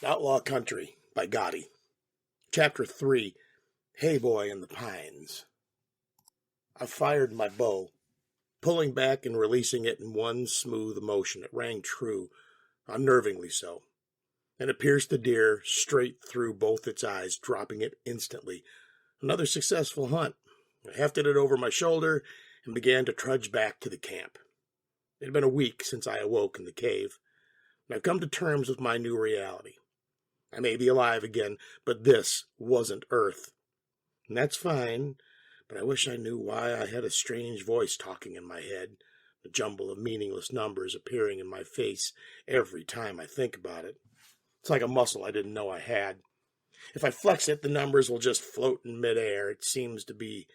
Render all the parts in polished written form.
Outlaw Country by Ghotty. Chapter 3, Hey Boy in the Pines. I fired my bow, pulling back and releasing it in one smooth motion. It rang true, unnervingly so, and it pierced the deer straight through both its eyes, dropping it instantly. Another successful hunt. I hefted it over my shoulder and began to trudge back to the camp. It had been a week since I awoke in the cave, and I've come to terms with my new reality. I may be alive again, but this wasn't Earth. And that's fine, but I wish I knew why I had a strange voice talking in my head, a jumble of meaningless numbers appearing in my face every time I think about it. It's like a muscle I didn't know I had. If I flex it, the numbers will just float in midair. It seems to be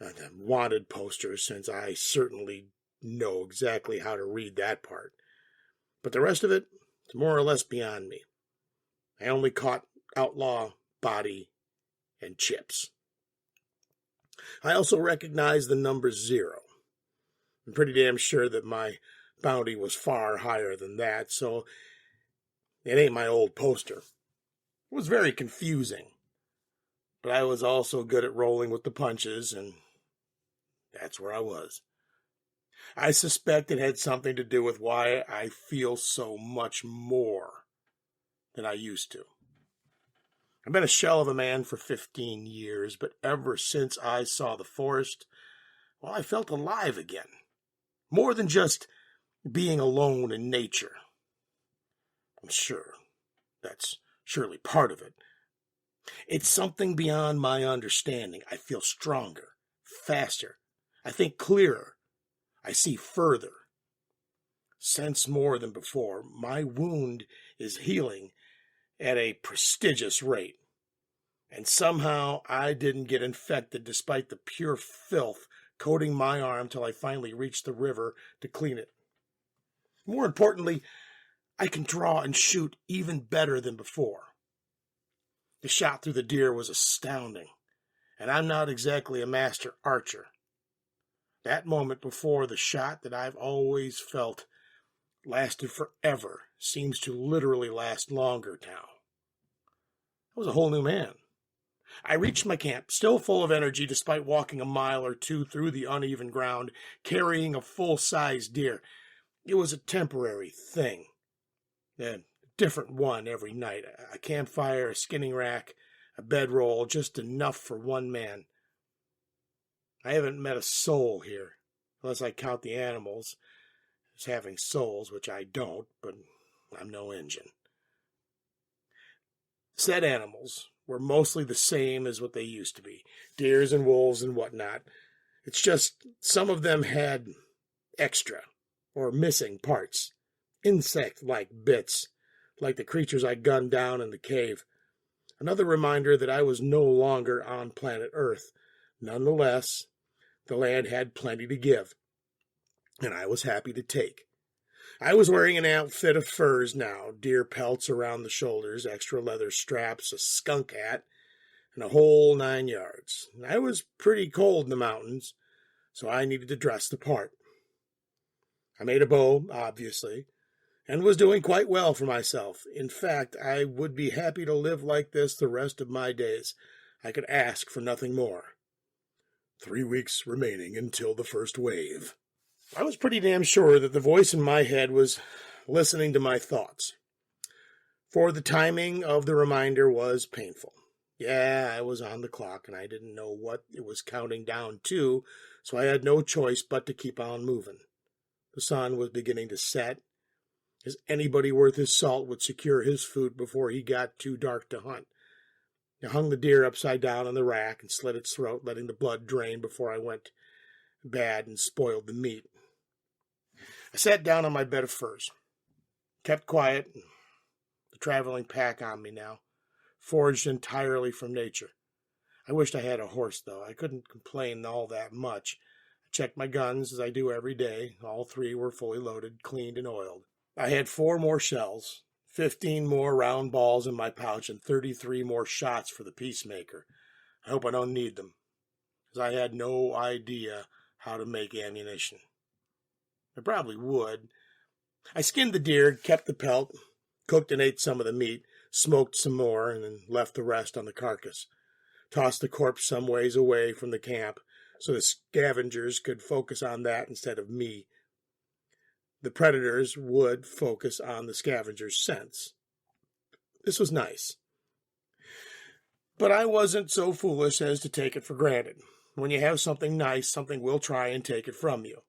a wanted poster, since I certainly know exactly how to read that part. But the rest of it is more or less beyond me. I only caught outlaw, body, and chips. I also recognized the number 0. I'm pretty damn sure that my bounty was far higher than that, so it ain't my old poster. It was very confusing, but I was also good at rolling with the punches, and that's where I was. I suspect it had something to do with why I feel so much more than I used to. I've been a shell of a man for 15 years, but ever since I saw the forest, I felt alive again. More than just being alone in nature. I'm sure that's surely part of it. It's something beyond my understanding. I feel stronger, faster. I think clearer. I see further. Sense more than before. My wound is healing at a prodigious rate. And somehow I didn't get infected despite the pure filth coating my arm till I finally reached the river to clean it. More importantly, I can draw and shoot even better than before. The shot through the deer was astounding, and I'm not exactly a master archer. That moment before the shot that I've always felt lasted forever seems to literally last longer now. I was a whole new man. I reached my camp, still full of energy despite walking a mile or two through the uneven ground, carrying a full-sized deer. It was a temporary thing, a different one every night. A campfire, a skinning rack, a bedroll, just enough for one man. I haven't met a soul here, unless I count the animals as having souls, which I don't, but I'm no Injun. Said animals were mostly the same as what they used to be, deers and wolves and whatnot. It's just some of them had extra or missing parts, insect-like bits, like the creatures I gunned down in the cave. Another reminder that I was no longer on planet Earth. Nonetheless, the land had plenty to give, and I was happy to take. I was wearing an outfit of furs now, deer pelts around the shoulders, extra leather straps, a skunk hat, and a whole 9 yards. I was pretty cold in the mountains, so I needed to dress the part. I made a bow, obviously, and was doing quite well for myself. In fact, I would be happy to live like this the rest of my days. I could ask for nothing more. 3 weeks remaining until the first wave. I was pretty damn sure that the voice in my head was listening to my thoughts, for the timing of the reminder was painful. Yeah, I was on the clock, and I didn't know what it was counting down to, so I had no choice but to keep on moving. The sun was beginning to set, as anybody worth his salt would secure his food before he got too dark to hunt. I hung the deer upside down on the rack and slit its throat, letting the blood drain before I went bad and spoiled the meat. I sat down on my bed of furs, kept quiet, the traveling pack on me now, forged entirely from nature. I wished I had a horse, though. I couldn't complain all that much. I checked my guns, as I do every day. All 3 were fully loaded, cleaned, and oiled. I had 4 more shells, 15 more round balls in my pouch, and 33 more shots for the peacemaker. I hope I don't need them, because I had no idea how to make ammunition. I probably would. I skinned the deer, kept the pelt, cooked and ate some of the meat, smoked some more, and then left the rest on the carcass. Tossed the corpse some ways away from the camp so the scavengers could focus on that instead of me. The predators would focus on the scavengers' scents. This was nice. But I wasn't so foolish as to take it for granted. When you have something nice, something will try and take it from you.